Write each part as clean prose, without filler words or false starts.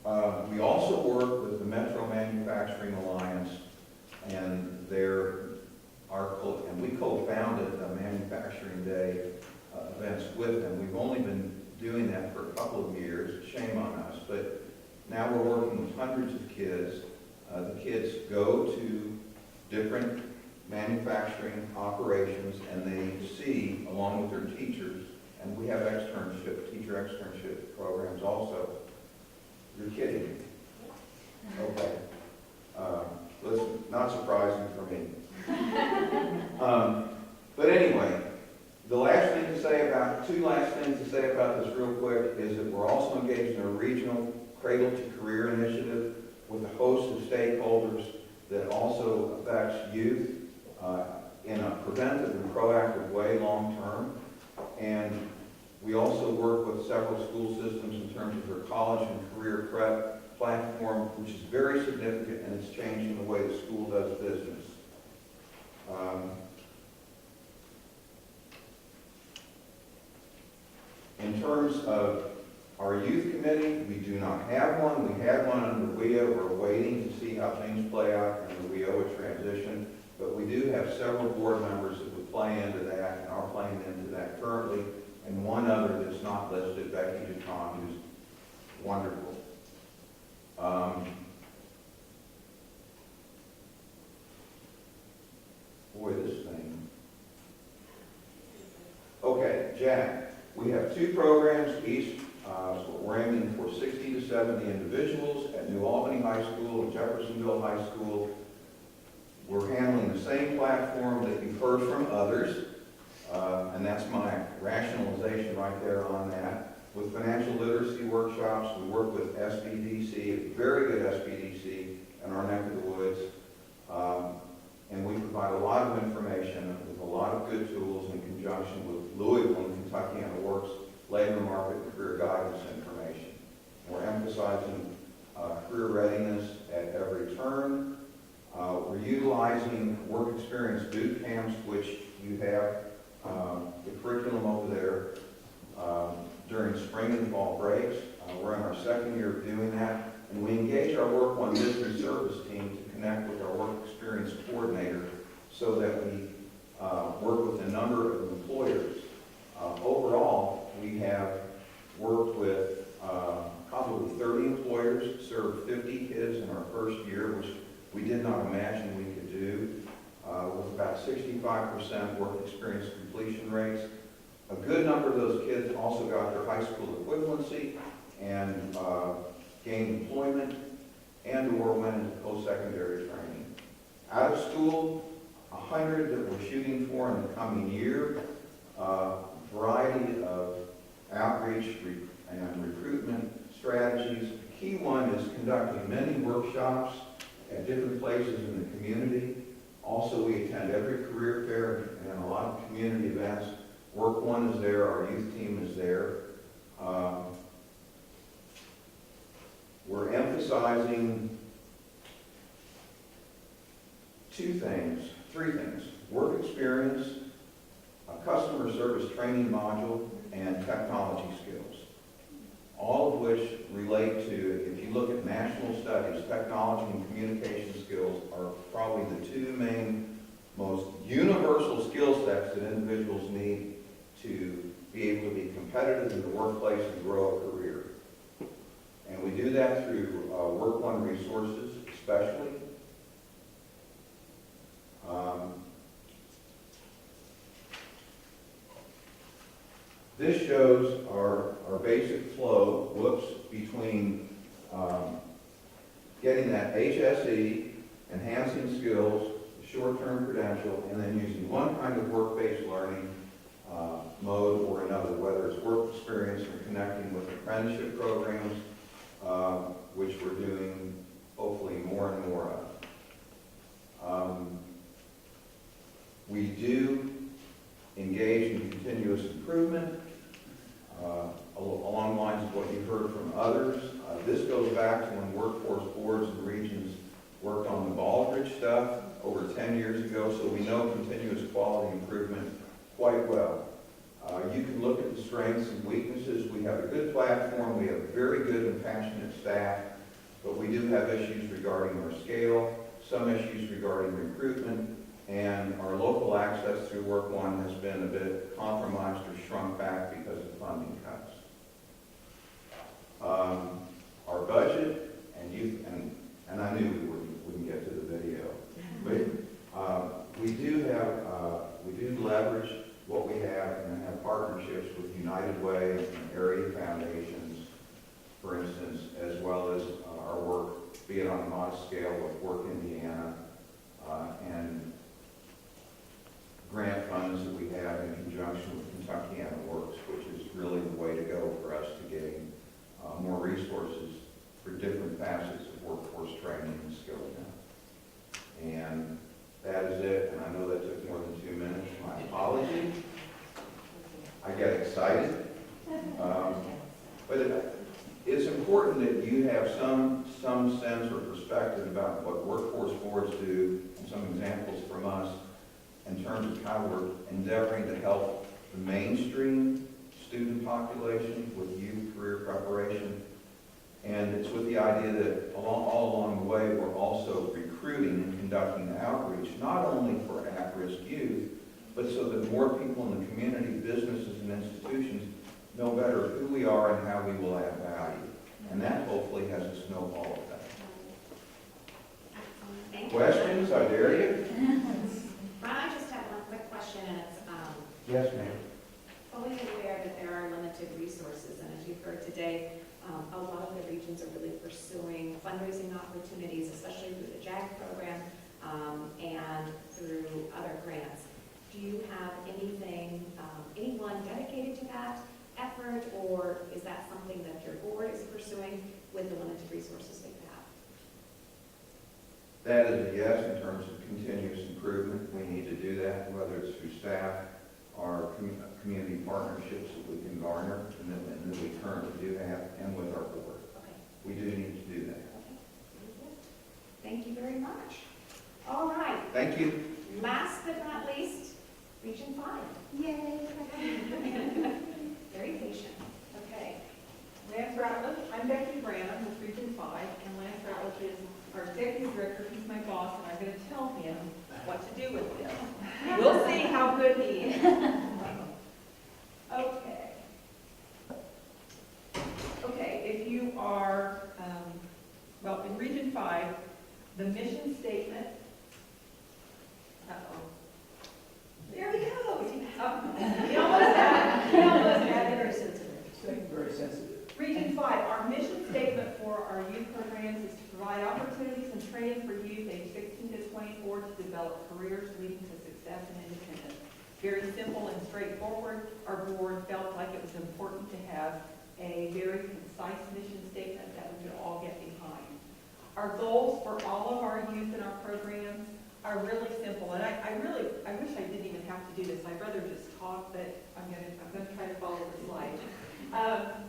We also work with the Metro Manufacturing Alliance, and we co-founded a Manufacturing Day events with them. We've only been doing that for a couple of years, shame on us, but now we're working with hundreds of kids. The kids go to different manufacturing operations and they see, along with their teachers, and we have teacher externship programs also. You're kidding me. Okay. Listen, not surprising for me. But anyway, two last things to say about this real quick is that we're also engaged in a regional Cradle to Career initiative with a host of stakeholders that also affects youth in a preventive and proactive way long term. And we also work with several school systems in terms of their college and career prep platform, which is very significant, and it's changing the way the school does business. In terms of our youth committee, we do not have one. We had one under WIO. We're waiting to see how things play out in the WIOA transition. But we do have several board members that would play into that and are playing into that currently. And one other that's not listed, Becky DuTon, who's wonderful. Boy, this thing. Okay, Jack. We have two programs each. So we're aiming for 60 to 70 individuals at New Albany High School and Jeffersonville High School. We're handling the same platform that you've heard from others, and that's my rationalization right there on that. With financial literacy workshops, we work with SBDC, a very good SBDC in our neck of the woods, and we provide a lot of information with a lot of good tools in conjunction with Louisville and Kentucky and the Works labor market and career guidance information. We're emphasizing career readiness at every turn. We're utilizing work experience boot camps, which you have the curriculum over there during spring and fall breaks. We're in our second year of doing that, and we engage our Work One business service team to connect with our work experience coordinator so that we work with a number of employers. Overall, we have worked with probably 30 employers, served 50 kids in our first year, which we did not imagine we could do, with about 65% work experience completion rates. A good number of those kids also got their high school equivalency and gained employment and/or went into post-secondary training. Out of school, 100 that we're shooting for in the coming year. Variety of outreach and recruitment strategies. The key one is conducting many workshops at different places in the community. Also, we attend every career fair and a lot of community events. Work One is there, our youth team is there. We're emphasizing three things. Work experience, a customer service training module, and technology skills. All of which relate to, if you look at national studies, technology and communication skills are probably the two main, most universal skill sets that individuals need to be able to be competitive in the workplace and grow a career. And we do that through Work One resources, especially. This shows our basic flow, between getting that HSE, enhancing skills, short-term credential, and then using one kind of work-based learning mode or another, whether it's work experience or connecting with apprenticeship programs, which we're doing hopefully more and more of. We do engage in continuous improvement along the lines of what you've heard from others. This goes back to when workforce boards and regions worked on the Baldrige stuff over 10 years ago, so we know continuous quality improvement quite well. You can look at the strengths and weaknesses. We have a good platform. We have very good and passionate staff. But we do have issues regarding our scale, some issues regarding recruitment, and our local access through Work One has been a bit compromised or shrunk back because of funding cuts. Our budget, and I knew we wouldn't get to the video, but we do leverage what we have and have partnerships with United Way and area foundations, for instance, as well as our work, be it on a modest scale with Work Indiana, and grant funds that we have in conjunction with Kentuckiana Works, which is really the way to go for us to gain more resources for different facets of workforce training and skilling. And that is it, and I know that took more than 2 minutes. My apology. I get excited. But it's important that you have some sense or perspective about what workforce boards do, and some examples from us in terms of how we're endeavoring to help the mainstream student population with youth career preparation. And it's with the idea that all along the way, we're also recruiting and conducting outreach, not only for at-risk youth, but so that more people in the community, businesses, and institutions know better who we are and how we will add value. And that hopefully has a snowball effect. Questions? I dare you. Ron, I just have one quick question, and it's Yes, ma'am. fully aware that there are limited resources, and as you've heard today, a lot of the regions are really pursuing fundraising opportunities, especially through the JAG program and through other grants. Do you have anything, anyone dedicated to that effort, or is that something that your board is pursuing with the limited resources that you have? That is a yes in terms of continuous improvement. We need to do that, whether it's through staff or community partnerships that we can garner and that we currently do have, and with our board. Okay. We do need to do that. Okay. Thank you very much. All right. Thank you. Last but not least, Region 5. Yay. Very patient. Okay. Lance Ratliff, I'm Becky Branham with Region 5, and Lance Ratliff is our executive director. He's my boss, and I'm going to tell him what to do with this. We'll see how good he is. Okay. Okay, if you are, well, in Region 5, the mission statement, there he goes. He almost had it. Very sensitive. Region 5, our mission statement for our youth programs is to provide opportunities and training for youth aged 16 to 24 to develop careers leading to success and independence. Very simple and straightforward. Our board felt like it was important to have a very concise mission statement that we could all get behind. Our goals for all of our youth in our programs are really simple, and I wish I didn't even have to do this. I'd rather just talk, but I'm gonna try to follow the slide.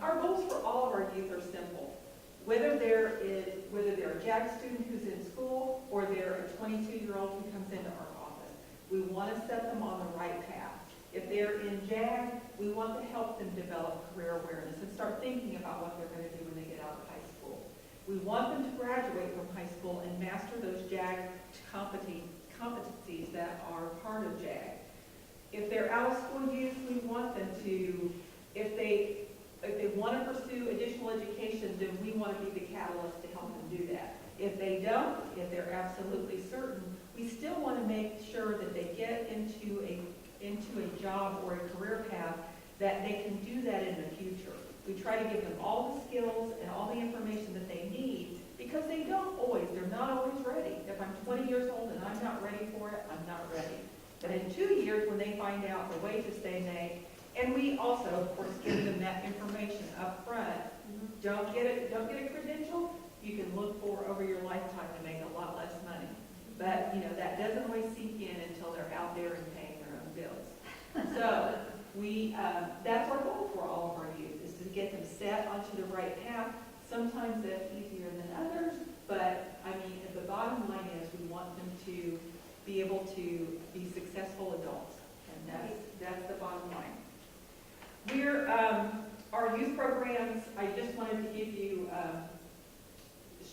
Our goals for all of our youth are simple. Whether they're a JAG student who's in school or they're a 22-year-old who comes into our office, we want to set them on the right path. If they're in JAG, we want to help them develop career awareness and start thinking about what they're going to do when they get out of high school. We want them to graduate from high school and master those JAG competencies that are part of JAG. If they're out of school youth, we want them to, if they want to pursue additional education, then we want to be the catalyst to help them do that. If they don't, if they're absolutely certain, we still want to make sure that they get into a job or a career path that they can do that in the future. We try to give them all the skills and all the information that they need, because they're not always ready. If I'm 20 years old and I'm not ready for it, I'm not ready. But in 2 years, when they find out the wages they make, and we also, of course, give them that information up front. Don't get a credential. You can look for over your lifetime to make a lot less money. But that doesn't always sink in until they're out there and paying their own bills. So that's our goal for all of our youth, is to get them set onto the right path. Sometimes that's easier than others, but I mean, the bottom line is we want them to be able to be successful adults, and that's the bottom line. Our youth programs, I just wanted to give you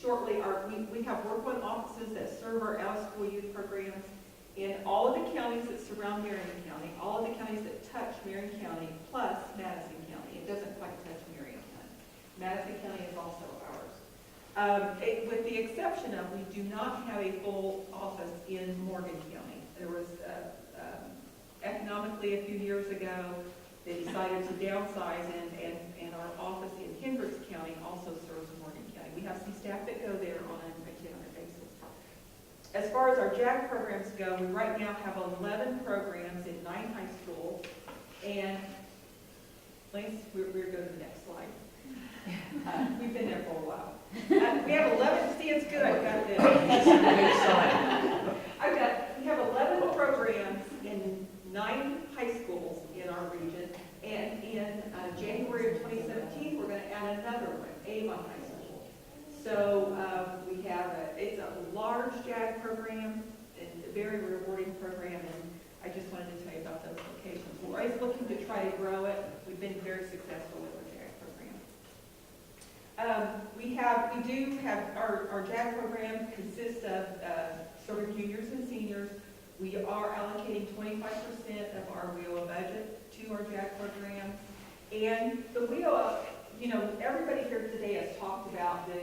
shortly, we have work one offices that serve our out-of-school youth programs in all of the counties that surround Marion County, all of the counties that touch Marion County, plus Madison County. It doesn't quite touch Marion County. Madison County is also ours. With the exception of, we do not have a full office in Morgan County. There was, economically, a few years ago, they decided to downsize, and our office in Hendricks County also serves Morgan County. We have some staff that go there on a regular basis. As far as our JAG programs go, we right now have 11 programs in 9 high schools, and Lance, we're going to the next slide. We've been there for a while. We have 11, see, it's good, I've got this. We have 11 programs in 9 high schools in our region, and in January of 2017, we're going to add another one, Avon High School. So we have it's a large JAG program, and a very rewarding program, and I just wanted to tell you about those locations. We're always looking to try to grow it. We've been very successful with our JAG program. We do have our JAG program consists of serving juniors and seniors. We are allocating 25% of our WIOA budget to our JAG program. And the WIOA, you know, everybody here today has talked about the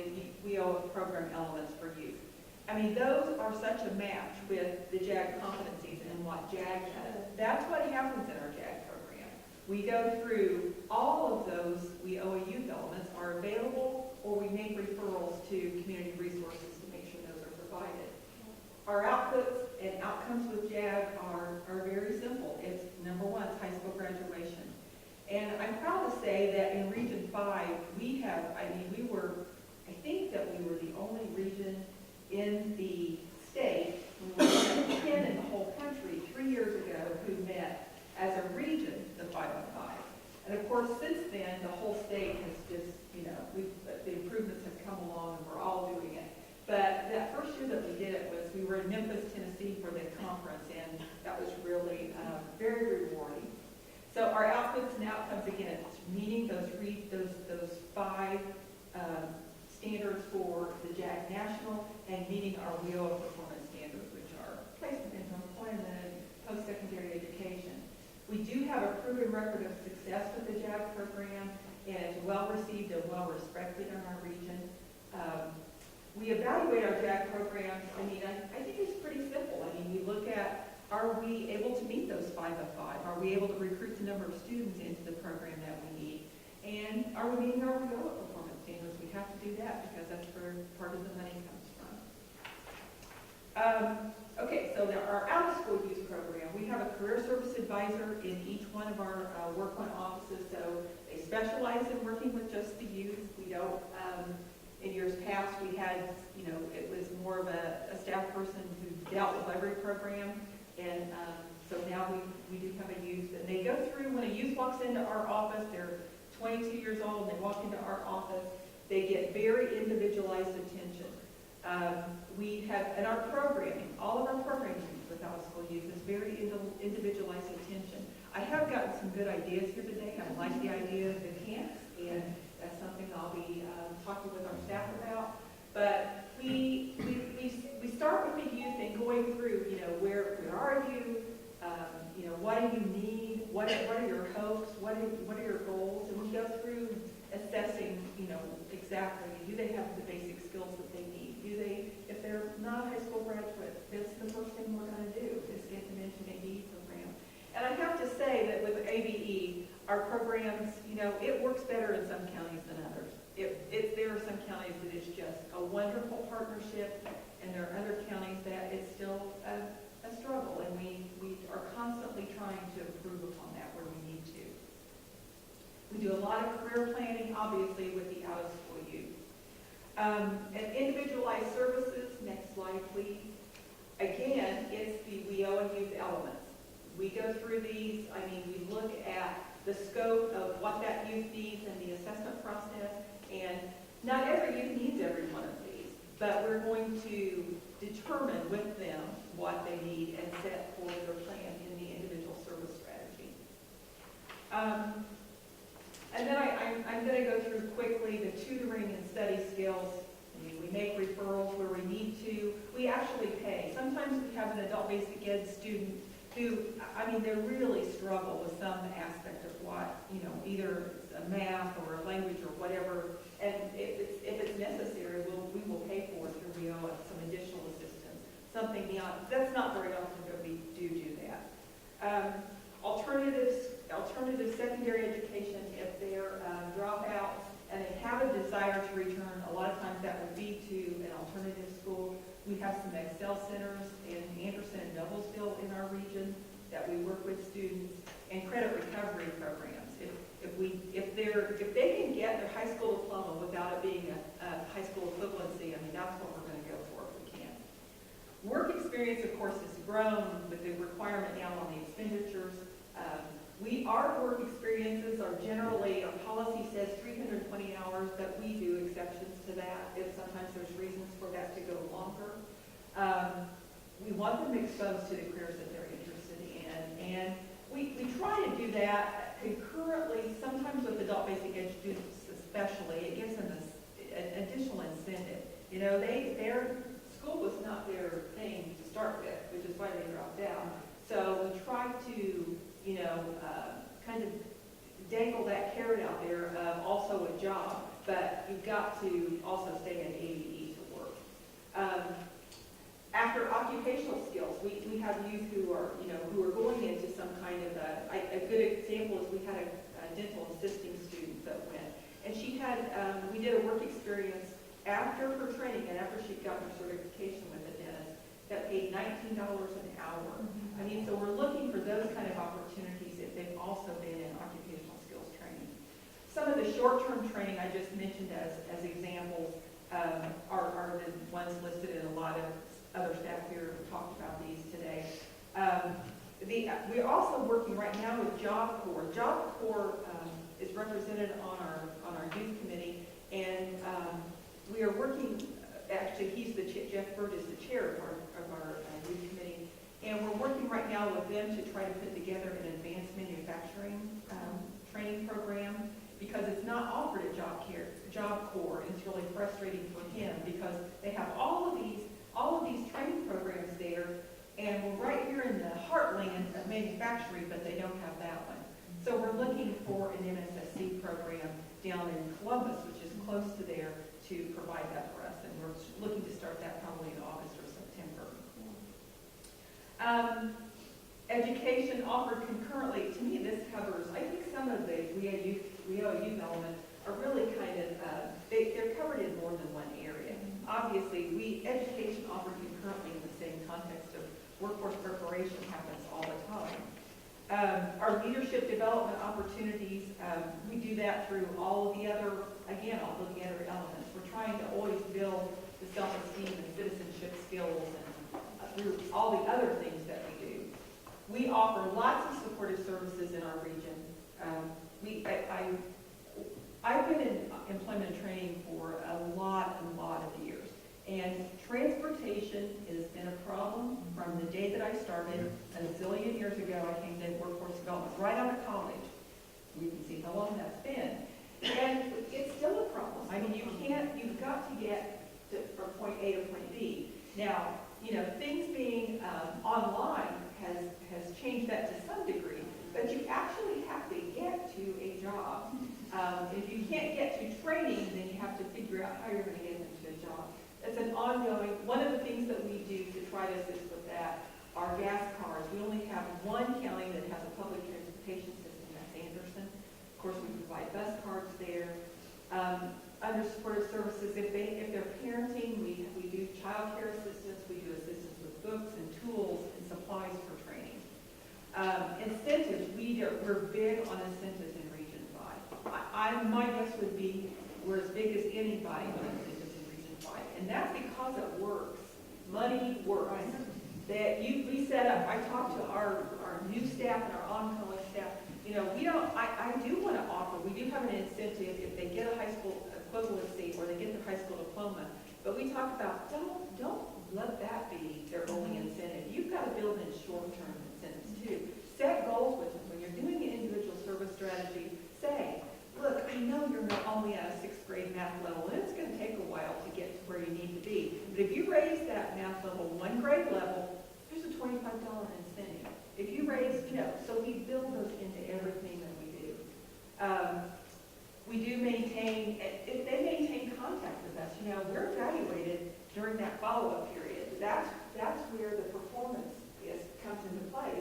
WIOA program elements for youth. I mean, those are such a match with the JAG competencies and what JAG does. That's what happens in our JAG program. We go through all of those WIOA youth elements are available, or we make referrals to community resources to make sure those are provided. Our outputs and outcomes with JAG are very simple. It's number one, it's high school graduation. And I'm proud to say that in Region 5, I think that we were the only region in the state, we were 10 in the whole country 3 years ago who met as a region the 5-on-5. And of course, since then, the whole state has just, you know, the improvements have come along and we're all doing it. But that first year that we did it was, we were in Memphis, Tennessee for the conference, and that was really very rewarding. So our outputs and outcomes, again, it's meeting those 5 standards for the JAG National and meeting our WIOA performance standards, which are placement into employment, post-secondary education. We do have a proven record of success with the JAG program, and it's well received and well respected in our region. We evaluate our JAG programs. I mean, I think it's pretty simple. I mean, we look at, are we able to meet those 5-of-5? Are we able to recruit the number of students into the program that we need? And are we meeting our WIOA performance standards? We have to do that because that's where part of the money comes from. Okay, so our out-of-school youth program, we have a career service advisor in each one of our work one offices. So they specialize in working with just the youth. We don't, in years past, we had, you know, it was more of a staff person who dealt with every program. And so now we do have a youth, and they go through, when a youth walks into our office, they're 22 years old, and they walk into our office, they get very individualized attention. We have, in our programming, all of our programming with out-of-school youth is very individualized attention. I have gotten some good ideas here today. I like the idea of the camps, and that's something I'll be talking with our staff about. But we start with the youth and going through, you know, where are you? You know, what do you need? What are your hopes? What are your goals? And we go through assessing, you know, exactly, do they have the basic skills that they need? Do they, if they're not a high school graduate, that's the first thing we're going to do is get them into an ABE program. And I have to say that with ABE, our programs, you know, it works better in some counties than others. There are some counties that it's just a wonderful partnership, and there are other counties that it's still a struggle, and we are constantly trying to improve upon that where we need to. We do a lot of career planning, obviously, with the out-of-school youth. And individualized services, next slide, please. Again, it's the WIOA youth elements. We go through these, I mean, we look at the scope of what that youth needs and the assessment process, and not every youth needs every one of these, but we're going to determine with them what they need and set forth their plan in the individual service strategy. And then I'm going to go through quickly the tutoring and study skills. I mean, we make we actually pay. Sometimes we have an adult basic ed student who, I mean, they really struggle with some aspect of what, either it's a math or a language or whatever, and if it's necessary, we will pay for it through WIO and some additional assistance, something beyond. That's not very often, but we do that. Alternative secondary education, if they're dropouts and they have a desire to return, a lot of times that would be to an alternative school. We have some Excel centers in Anderson and Noblesville in our region that we work with students, and credit recovery programs. If they can get their high school diploma without it being a high school equivalency, I mean, that's what we're going to go for if we can. Work experience, of course, has grown with the requirement now on the expenditures. Our work experiences are generally, our policy says 320 hours, but we do exceptions to that if sometimes there's reasons for that to go longer. We want them exposed to the careers that they're interested in, and we try to do that concurrently, sometimes with adult basic ed students especially. It gives them an additional incentive. Their school was not their thing to start with, which is why they dropped out. So we try to, kind of dangle that carrot out there of also a job, but you've got to also stay at ABE to work. After occupational skills, we have youth who are going into some kind of a good example is we had a dental assisting student that went, and she had, we did a work experience after her training and after she got her certification with the dentist that paid $19 an hour. I mean, so we're looking for those kind of opportunities if they've also been in occupational skills training. Some of the short-term training I just mentioned as examples are the ones listed in a lot of other staff here who talked about these today. We're also working right now with Job Corps. Job Corps is represented on our youth committee, and we are working. Actually, Jeff Bird is the chair of our youth committee, and we're working right now with them to try to put together an advanced manufacturing training program, because it's not offered at Job Corps. It's really frustrating for him because they have all of these training programs there, and we're right here in the heartland of manufacturing, but they don't have that one. So we're looking for an MSSC program down in Columbus, which is close to there, to provide that for us, and we're looking to start that probably in August or September. Education offered concurrently, to me this covers, I think some of the WIO youth elements are really kind of, they're covered in more than one area. Obviously, education offered concurrently in the same context of workforce preparation happens all the time. Our leadership development opportunities, we do that through all of the other elements. We're trying to always build the self-esteem and citizenship skills and through all the other things that we do. We offer lots of supportive services in our region. I've been in employment and training for a lot of years, and transportation has been a problem from the day that I started a zillion years ago. I came to workforce development right out of college. You can see how long that's been. And it's still a problem. I mean, you've got to get from point A to point B. Now, things being online has changed that to some degree, but you actually have to get to a job. If you can't get to training, then you have to figure out how you're going to get into a job. It's an ongoing, one of the things that we do to try to assist with that are gas cards. We only have one county that has a public transportation system, that's Anderson. Of course, we provide bus cards there. Under supportive services, if they're parenting, we do child care assistance, we do assistance with books and tools and supplies for training. Incentives, we're big on incentives in Region 5. My guess would be we're as big as anybody on incentives in Region 5, and that's because it works. Money works. We set up, I talked to our new staff and our ongoing staff, I do want to offer, we do have an incentive if they get a high school equivalency or they get their high school diploma, but we talk about don't let that be their only incentive. You've got to build in short-term incentives too. Set goals with them. When you're doing an individual service strategy, say, you're not only at a 6th grade math level, and it's going to take a while to get to where you need to be. But if you raise that math level one grade level, there's a $25 incentive. If you raise, so we build those into everything that we do. We do maintain, if they maintain contact with us, we're evaluated during that follow-up period. That's where the performance comes into play,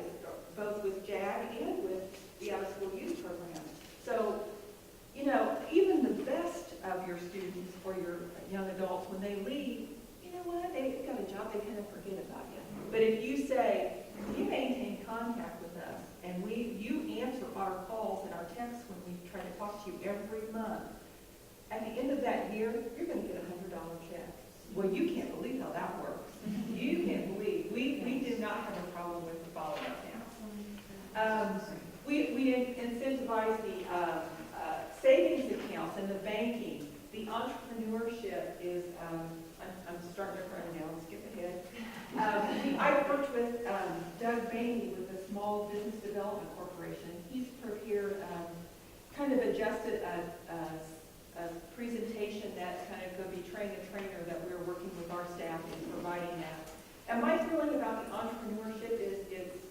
both with JAG and with the out-of-school youth program. So, even the best of your students or your young adults, when they leave, you know what, they've got a job, they kind of forget about you. But if you say, you maintain contact with us, and you answer our calls and our texts when we try to talk to you every month, at the end of that year, you're going to get a $100 check. Well, you can't believe how that works. You can't believe. We do not have a problem with the follow-up now. We incentivize the savings accounts and the banking. The entrepreneurship is, I'm starting to cry now, let's skip ahead. I've worked with Doug Bainey with the Small Business Development Corporation. He's prepared, kind of adjusted a presentation that's kind of going to be train the trainer that we're working with our staff in providing that. And my feeling about the entrepreneurship is it's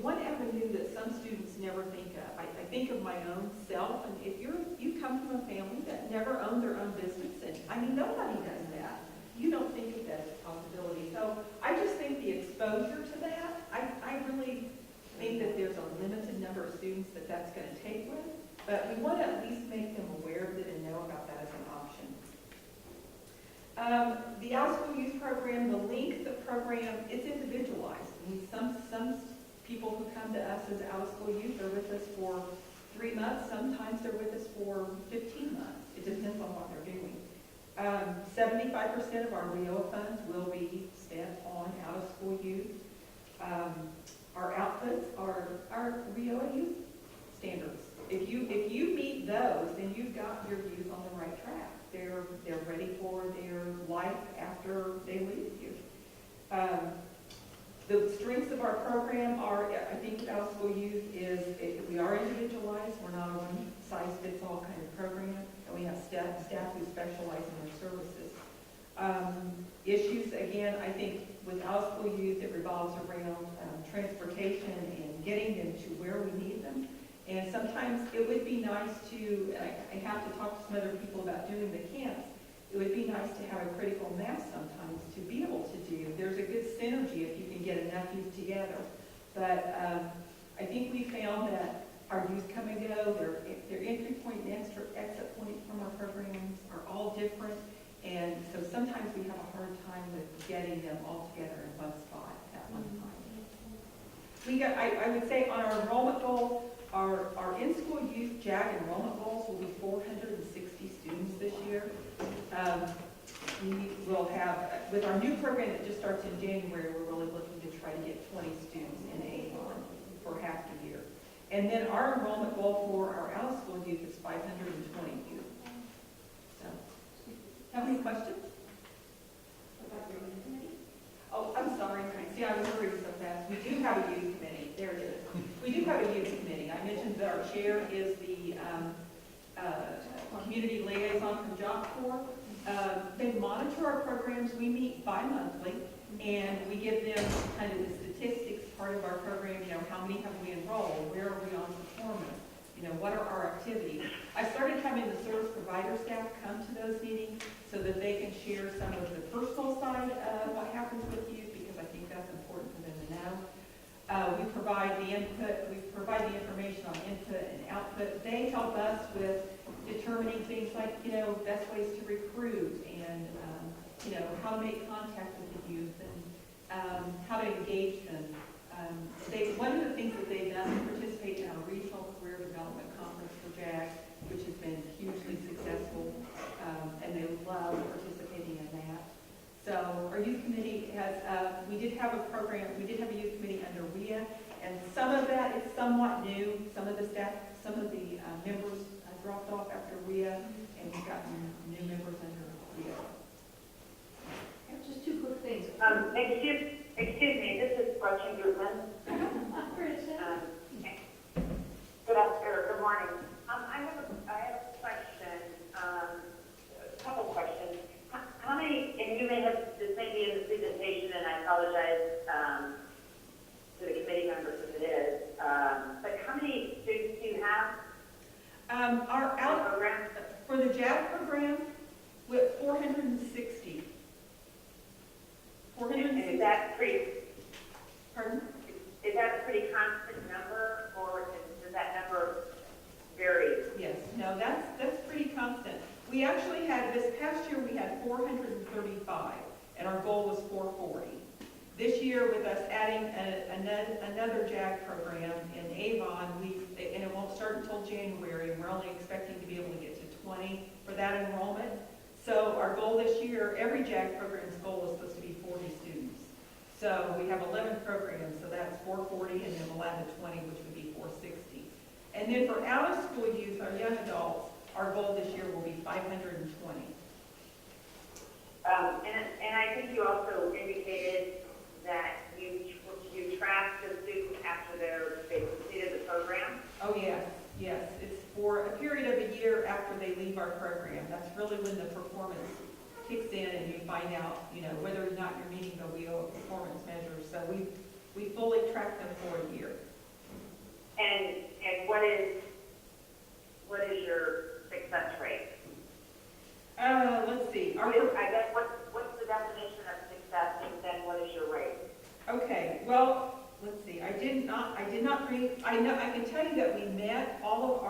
one avenue that some students never think of. I think of my own self, and if you come from a family that never owned their own business, and nobody does that, you don't think of that as a possibility. So I just think the exposure to that, I really think that there's a limited number of students that's going to take with, but we want to at least make them aware of it and know about that as an option. The out-of-school youth program, the length of the program, it's individualized. I mean, some people who come to us as out-of-school youth are with us for 3 months. Sometimes they're with us for 15 months. It depends on what they're doing. 75% of our WIOA funds will be spent on out-of-school youth. Our outputs are our WIOA youth standards. If you meet those, then you've got your youth on the right track. They're ready for their life after they leave you. The strengths of our program are, I think, out-of-school youth is we are individualized. We're not a one-size-fits-all kind of program, and we have staff who specialize in their services. Issues, again, I think with out-of-school youth, it revolves around transportation and getting them to where we need them. And sometimes it would be nice to, and I have to talk to some other people about doing the camps, it would be nice to have a critical mass sometimes to be able to do. There's a good synergy if you can get enough youth together. But I think we found that our youth come and go, their entry point and exit point from our programs are all different. And so sometimes we have a hard time with getting them all together in one spot at one time. I would say on our enrollment goal, our in-school youth JAG enrollment goals will be 460 students this year. We will have, with our new program that just starts in January, we're really looking to try to get 20 students in Avon for half the year. And then our enrollment goal for our out-of-school youth is 520 youth. So, have any questions? What about your youth committee? Oh, I'm sorry. See, I was hurrying so fast. We do have a youth committee. There it is. We do have a youth committee. I mentioned that our chair is the community liaison from Job Corps. They monitor our programs. We meet bi-monthly, and we give them kind of the statistics part of our program. How many have we enrolled? Where are we on performance? What are our activities? I started having the service provider staff come to those meetings so that they can share some of the personal side of what happens with youth, because I think that's important for them to know. We provide the input, we provide the information on input and output. They help us with determining things like, best ways to recruit and, how to make contact with the youth and how to engage them. One of the things that they've done is participate in our regional career development conference for JAG, which has been hugely successful, and they love participating in that. So our youth committee has, we did have a youth committee under WIA, and some of that is somewhat new. Some of the members dropped off after WIA, and we've gotten new members under WIA. Just two quick things. Excuse me, this is Gretchen Goodman. Good morning. I have a question, a couple questions. How many this past year, we had 435, and our goal was 440. This year, with us adding another JAG program in Avon, and it won't start until January, and we're only expecting to be able to get to 20 for that enrollment. So our goal this year, every JAG program's goal is supposed to be 40 students. So we have 11 programs, so that's 440, and then we'll add the 20, which would be 460. And then for out-of-school youth, our young adults, our goal this year will be 520. And I think you also indicated that you track the students after they completed the program. Oh, yes, yes. It's for a period of a year after they leave our program. That's really when the performance kicks in and you find out, whether or not you're meeting the WHEEL performance measures. So we fully track them for a year. And what is your success rate? Let's see. I guess what's the definition of success, and then what is your rate? Okay, well, let's see. I did not bring, I can tell you that we met all of